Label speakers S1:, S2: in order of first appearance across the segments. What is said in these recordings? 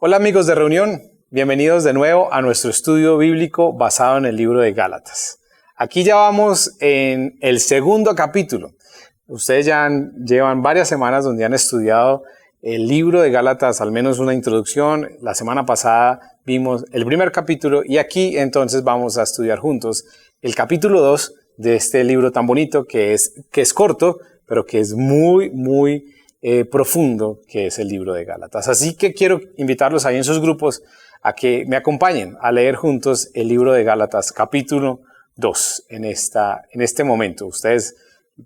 S1: Hola amigos de Reunión, bienvenidos de nuevo a nuestro estudio bíblico basado en el libro de Gálatas. Aquí ya vamos en el segundo capítulo. Ustedes llevan varias semanas donde han estudiado el libro de Gálatas, al menos una introducción. La semana pasada vimos el primer capítulo y aquí entonces vamos a estudiar juntos el capítulo 2 de este libro tan bonito que es corto, pero que es muy profundo, que es el libro de Gálatas. Así que quiero invitarlos ahí en sus grupos a que me acompañen a leer juntos el libro de Gálatas, capítulo 2, en este momento. Ustedes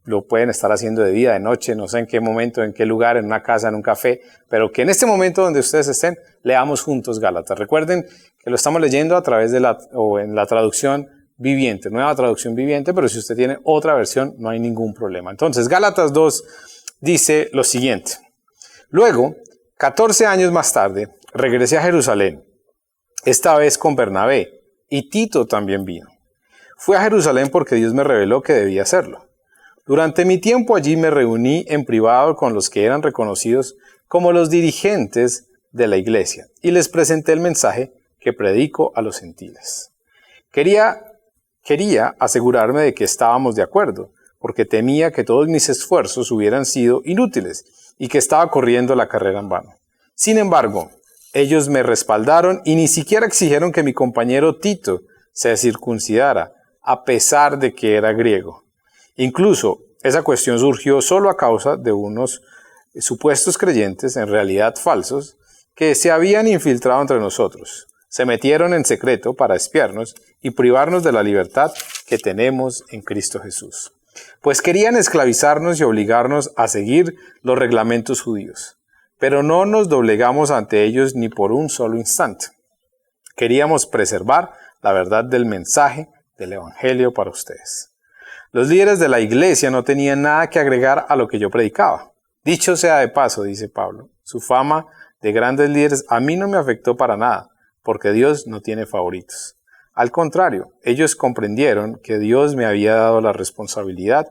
S1: lo pueden estar haciendo de día, de noche, no sé en qué momento, en qué lugar, en una casa, en un café, pero que en este momento donde ustedes estén, leamos juntos Gálatas. Recuerden que lo estamos leyendo a través de en la traducción viviente, nueva traducción viviente, pero si usted tiene otra versión, no hay ningún problema. Entonces, Gálatas 2 dice lo siguiente: Luego, 14 años más tarde, regresé a Jerusalén, esta vez con Bernabé, y Tito también vino. Fui a Jerusalén porque Dios me reveló que debía hacerlo. Durante mi tiempo allí me reuní en privado con los que eran reconocidos como los dirigentes de la iglesia y les presenté el mensaje que predico a los gentiles. Quería asegurarme de que estábamos de acuerdo, porque temía que todos mis esfuerzos hubieran sido inútiles y que estaba corriendo la carrera en vano. Sin embargo, ellos me respaldaron y ni siquiera exigieron que mi compañero Tito se circuncidara, a pesar de que era griego. Incluso, esa cuestión surgió solo a causa de unos supuestos creyentes, en realidad falsos, que se habían infiltrado entre nosotros. Se metieron en secreto para espiarnos y privarnos de la libertad que tenemos en Cristo Jesús. Pues querían esclavizarnos y obligarnos a seguir los reglamentos judíos. Pero no nos doblegamos ante ellos ni por un solo instante. Queríamos preservar la verdad del mensaje del Evangelio para ustedes. Los líderes de la iglesia no tenían nada que agregar a lo que yo predicaba. Dicho sea de paso, dice Pablo, su fama de grandes líderes a mí no me afectó para nada, porque Dios no tiene favoritos. Al contrario, ellos comprendieron que Dios me había dado la responsabilidad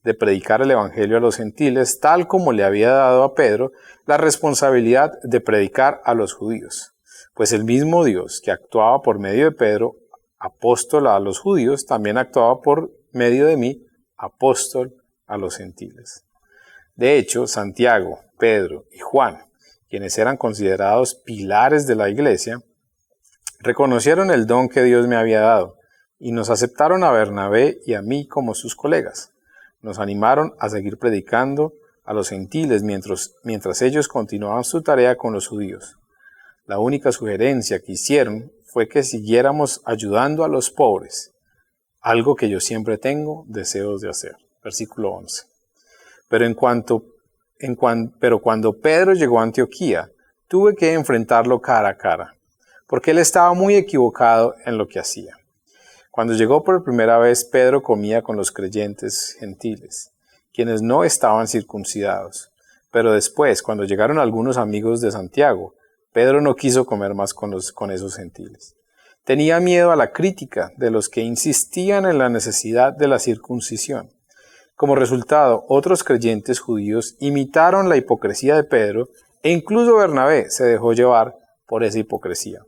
S1: de predicar el Evangelio a los gentiles, tal como le había dado a Pedro la responsabilidad de predicar a los judíos. Pues el mismo Dios que actuaba por medio de Pedro, apóstol a los judíos, también actuaba por medio de mí, apóstol a los gentiles. De hecho, Santiago, Pedro y Juan, quienes eran considerados pilares de la iglesia, reconocieron el don que Dios me había dado y nos aceptaron a Bernabé y a mí como sus colegas. Nos animaron a seguir predicando a los gentiles mientras ellos continuaban su tarea con los judíos. La única sugerencia que hicieron fue que siguiéramos ayudando a los pobres, algo que yo siempre tengo deseos de hacer. Versículo 11. Pero cuando Pedro llegó a Antioquía, tuve que enfrentarlo cara a cara, porque él estaba muy equivocado en lo que hacía. Cuando llegó por primera vez, Pedro comía con los creyentes gentiles, quienes no estaban circuncidados. Pero después, cuando llegaron algunos amigos de Santiago, Pedro no quiso comer más con esos gentiles. Tenía miedo a la crítica de los que insistían en la necesidad de la circuncisión. Como resultado, otros creyentes judíos imitaron la hipocresía de Pedro e incluso Bernabé se dejó llevar por esa hipocresía.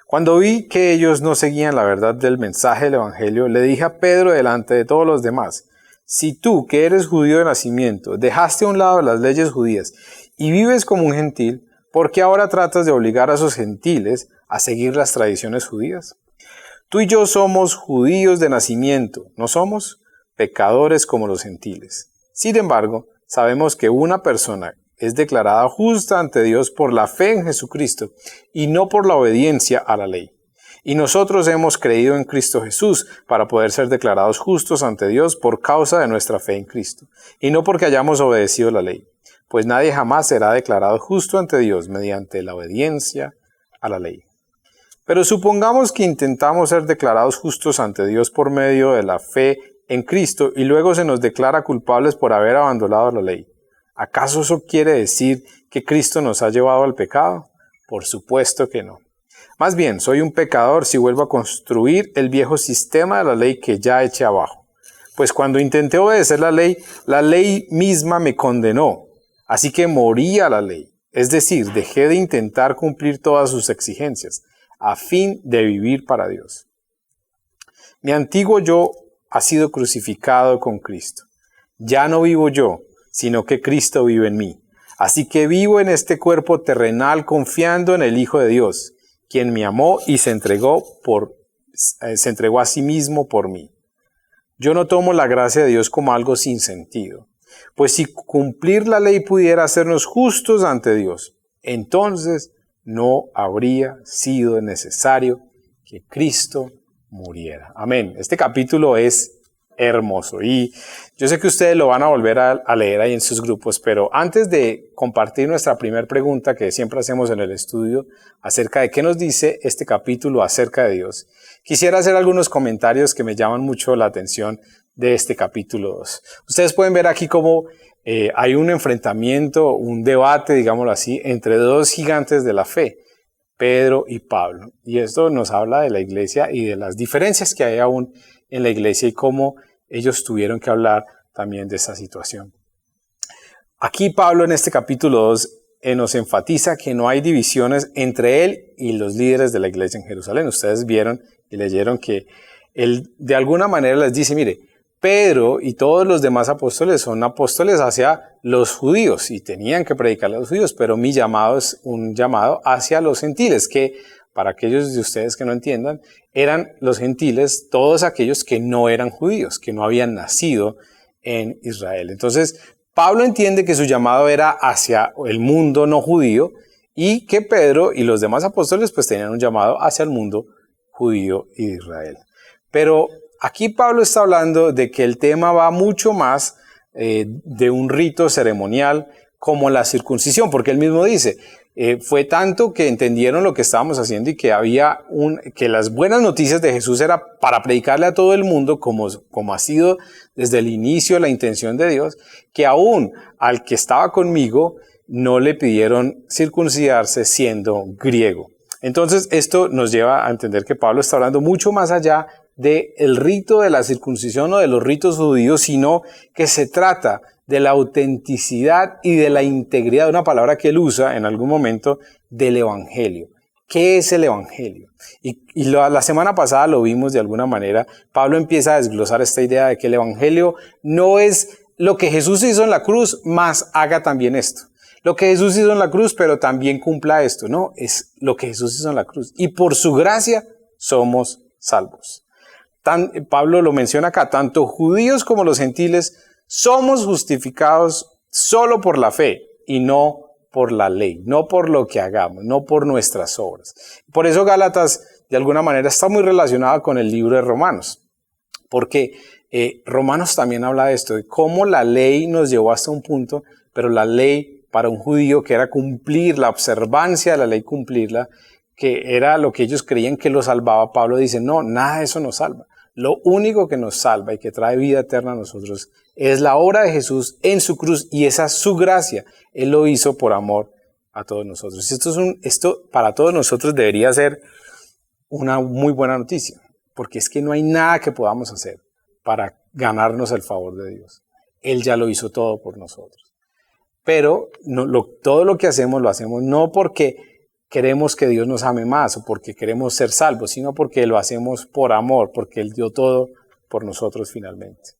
S1: Cuando vi que ellos no seguían la verdad del mensaje del Evangelio, le dije a Pedro delante de todos los demás: si tú, que eres judío de nacimiento, dejaste a un lado las leyes judías y vives como un gentil, ¿por qué ahora tratas de obligar a esos gentiles a seguir las tradiciones judías? Tú y yo somos judíos de nacimiento, ¿no somos? Pecadores como los gentiles. Sin embargo, sabemos que una persona es declarada justa ante Dios por la fe en Jesucristo y no por la obediencia a la ley. Y nosotros hemos creído en Cristo Jesús para poder ser declarados justos ante Dios por causa de nuestra fe en Cristo, y no porque hayamos obedecido la ley, pues nadie jamás será declarado justo ante Dios mediante la obediencia a la ley. Pero supongamos que intentamos ser declarados justos ante Dios por medio de la fe en Cristo y luego se nos declara culpables por haber abandonado la ley. ¿Acaso eso quiere decir que Cristo nos ha llevado al pecado? Por supuesto que no. Más bien, soy un pecador si vuelvo a construir el viejo sistema de la ley que ya eché abajo. Pues cuando intenté obedecer la ley misma me condenó. Así que morí a la ley. Es decir, dejé de intentar cumplir todas sus exigencias, a fin de vivir para Dios. Mi antiguo yo ha sido crucificado con Cristo. Ya no vivo yo, sino que Cristo vive en mí. Así que vivo en este cuerpo terrenal confiando en el Hijo de Dios, quien me amó y se entregó a sí mismo por mí. Yo no tomo la gracia de Dios como algo sin sentido, pues si cumplir la ley pudiera hacernos justos ante Dios, entonces no habría sido necesario que Cristo muriera. Amén. Este capítulo es hermoso y yo sé que ustedes lo van a volver a leer ahí en sus grupos, pero antes de compartir nuestra primera pregunta que siempre hacemos en el estudio acerca de qué nos dice este capítulo acerca de Dios, quisiera hacer algunos comentarios que me llaman mucho la atención de este capítulo 2. Ustedes pueden ver aquí cómo hay un enfrentamiento, un debate, digámoslo así, entre dos gigantes de la fe, Pedro y Pablo. Y esto nos habla de la iglesia y de las diferencias que hay aún en la iglesia y cómo ellos tuvieron que hablar también de esa situación. Aquí Pablo en este capítulo 2 nos enfatiza que no hay divisiones entre él y los líderes de la iglesia en Jerusalén. Ustedes vieron y leyeron que él de alguna manera les dice, mire, Pedro y todos los demás apóstoles son apóstoles hacia los judíos y tenían que predicarle a los judíos, pero mi llamado es un llamado hacia los gentiles, que para aquellos de ustedes que no entiendan, eran los gentiles todos aquellos que no eran judíos, que no habían nacido en Israel. Entonces, Pablo entiende que su llamado era hacia el mundo no judío y que Pedro y los demás apóstoles pues tenían un llamado hacia el mundo judío y de Israel. Pero aquí Pablo está hablando de que el tema va mucho más de un rito ceremonial como la circuncisión, porque él mismo dice, fue tanto que entendieron lo que estábamos haciendo y que que las buenas noticias de Jesús era para predicarle a todo el mundo, como ha sido desde el inicio la intención de Dios, que aún al que estaba conmigo no le pidieron circuncidarse siendo griego. Entonces esto nos lleva a entender que Pablo está hablando mucho más allá del rito de la circuncisión o de los ritos judíos, sino que se trata de la autenticidad y de la integridad, una palabra que él usa en algún momento, del evangelio. ¿Qué es el evangelio? Y la semana pasada lo vimos de alguna manera. Pablo empieza a desglosar esta idea de que el evangelio no es lo que Jesús hizo en la cruz, más haga también esto. Lo que Jesús hizo en la cruz, pero también cumpla esto. No, es lo que Jesús hizo en la cruz. Y por su gracia somos salvos. Pablo lo menciona acá, tanto judíos como los gentiles somos justificados solo por la fe y no por la ley, no por lo que hagamos, no por nuestras obras. Por eso Gálatas de alguna manera está muy relacionado con el libro de Romanos, porque Romanos también habla de esto, de cómo la ley nos llevó hasta un punto, pero la ley para un judío que era cumplir la observancia de la ley, cumplirla, que era lo que ellos creían que lo salvaba. Pablo dice, no, nada de eso nos salva. Lo único que nos salva y que trae vida eterna a nosotros es la obra de Jesús en su cruz y esa es su gracia. Él lo hizo por amor a todos nosotros. Esto para todos nosotros debería ser una muy buena noticia, porque es que no hay nada que podamos hacer para ganarnos el favor de Dios. Él ya lo hizo todo por nosotros. Pero todo lo que hacemos lo hacemos no porque queremos que Dios nos ame más o porque queremos ser salvos, sino porque lo hacemos por amor, porque Él dio todo por nosotros finalmente.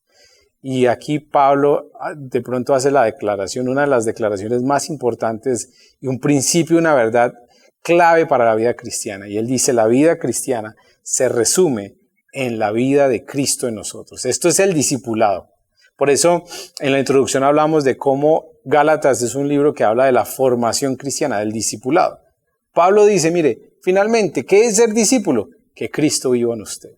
S1: Y aquí Pablo de pronto hace la declaración, una de las declaraciones más importantes y un principio, una verdad clave para la vida cristiana. Y él dice, la vida cristiana se resume en la vida de Cristo en nosotros. Esto es el discipulado. Por eso en la introducción hablamos de cómo Gálatas es un libro que habla de la formación cristiana, del discipulado. Pablo dice, mire, finalmente, ¿qué es ser discípulo? Que Cristo viva en usted.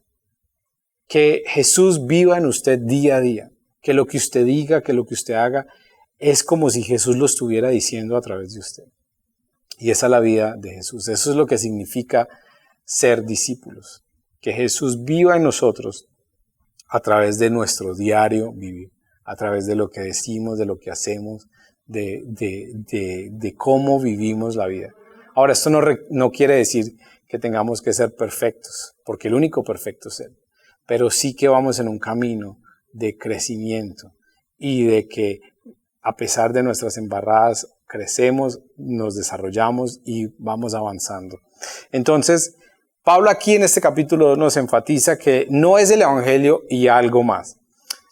S1: Que Jesús viva en usted día a día. Que lo que usted diga, que lo que usted haga, es como si Jesús lo estuviera diciendo a través de usted. Y esa es la vida de Jesús. Eso es lo que significa ser discípulos. Que Jesús viva en nosotros a través de nuestro diario vivir. A través de lo que decimos, de lo que hacemos, de cómo vivimos la vida. Ahora, esto no quiere decir que tengamos que ser perfectos, porque el único perfecto es Él. Pero sí que vamos en un camino de crecimiento y de que, a pesar de nuestras embarradas, crecemos, nos desarrollamos y vamos avanzando. Entonces, Pablo aquí en este capítulo 2 nos enfatiza que no es el evangelio y algo más.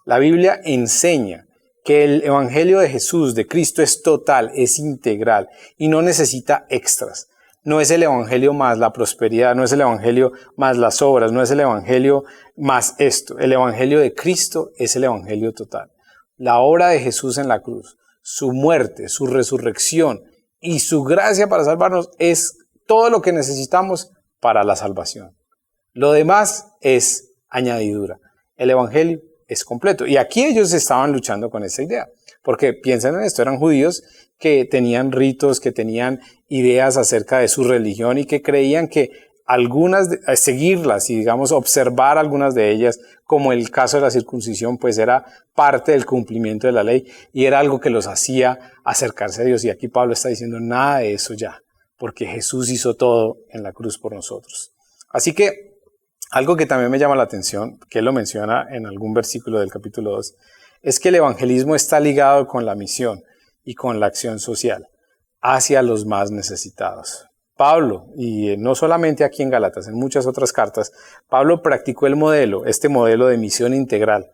S1: La Biblia enseña que el evangelio de Jesús, de Cristo, es total, es integral y no necesita extras. No es el evangelio más la prosperidad, no es el evangelio más las obras, no es el evangelio más esto. El evangelio de Cristo es el evangelio total. La obra de Jesús en la cruz, su muerte, su resurrección y su gracia para salvarnos es todo lo que necesitamos para la salvación. Lo demás es añadidura. El evangelio es completo. Y aquí ellos estaban luchando con esa idea. Porque piensen en esto, eran judíos que tenían ritos, que tenían ideas acerca de su religión y que creían que seguirlas y digamos observar algunas de ellas, como el caso de la circuncisión, pues era parte del cumplimiento de la ley y era algo que los hacía acercarse a Dios. Y aquí Pablo está diciendo nada de eso ya, porque Jesús hizo todo en la cruz por nosotros. Así que algo que también me llama la atención, que él lo menciona en algún versículo del capítulo 2, es que el evangelismo está ligado con la misión y con la acción social hacia los más necesitados. Pablo, y no solamente aquí en Gálatas, en muchas otras cartas, Pablo practicó este modelo de misión integral,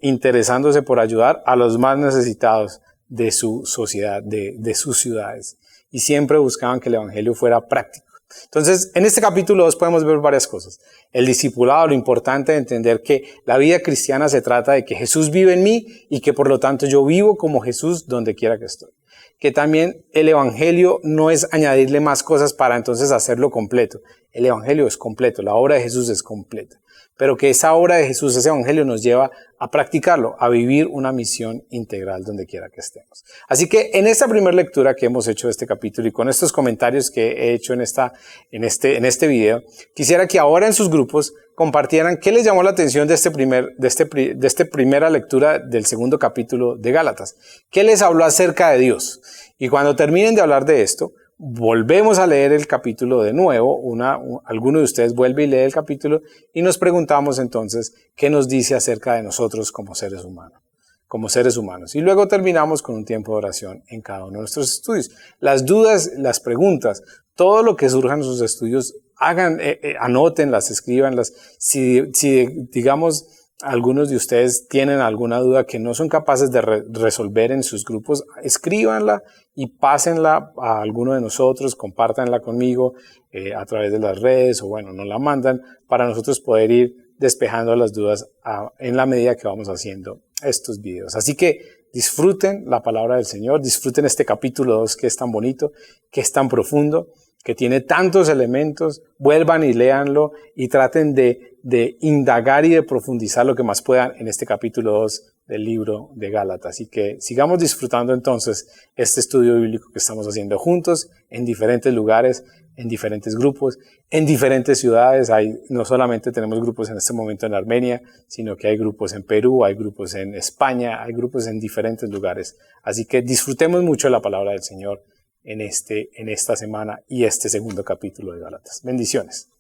S1: interesándose por ayudar a los más necesitados de su sociedad, de sus ciudades. Y siempre buscaban que el evangelio fuera práctico. Entonces, en este capítulo 2 podemos ver varias cosas. El discipulado, lo importante de entender que la vida cristiana se trata de que Jesús vive en mí y que por lo tanto yo vivo como Jesús donde quiera que estoy. Que también el evangelio no es añadirle más cosas para entonces hacerlo completo. El evangelio es completo, la obra de Jesús es completa. Pero que esa obra de Jesús, ese evangelio nos lleva a practicarlo, a vivir una misión integral donde quiera que estemos. Así que en esta primera lectura que hemos hecho de este capítulo y con estos comentarios que he hecho en este video, quisiera que ahora en sus grupos compartieran qué les llamó la atención de esta primera lectura del segundo capítulo de Gálatas. ¿Qué les habló acerca de Dios? Y cuando terminen de hablar de esto, volvemos a leer el capítulo de nuevo, alguno de ustedes vuelve y lee el capítulo y nos preguntamos entonces qué nos dice acerca de nosotros como seres humanos. Y luego terminamos con un tiempo de oración en cada uno de nuestros estudios. Las dudas, las preguntas, todo lo que surja en sus estudios, anótenlas, escríbanlas. Si digamos, algunos de ustedes tienen alguna duda que no son capaces de resolver en sus grupos, escríbanla y pásenla a alguno de nosotros, compártanla conmigo a través de las redes o bueno, nos la mandan para nosotros poder ir despejando las dudas en la medida que vamos haciendo estos videos. Así que disfruten la palabra del Señor, disfruten este capítulo 2 que es tan bonito, que es tan profundo, que tiene tantos elementos, vuelvan y léanlo y traten de indagar y de profundizar lo que más puedan en este capítulo 2 del libro de Gálatas. Así que sigamos disfrutando entonces este estudio bíblico que estamos haciendo juntos en diferentes lugares, en diferentes grupos, en diferentes ciudades. No solamente tenemos grupos en este momento en Armenia, sino que hay grupos en Perú, hay grupos en España, hay grupos en diferentes lugares. Así que disfrutemos mucho la palabra del Señor en esta semana y este segundo capítulo de Gálatas. Bendiciones.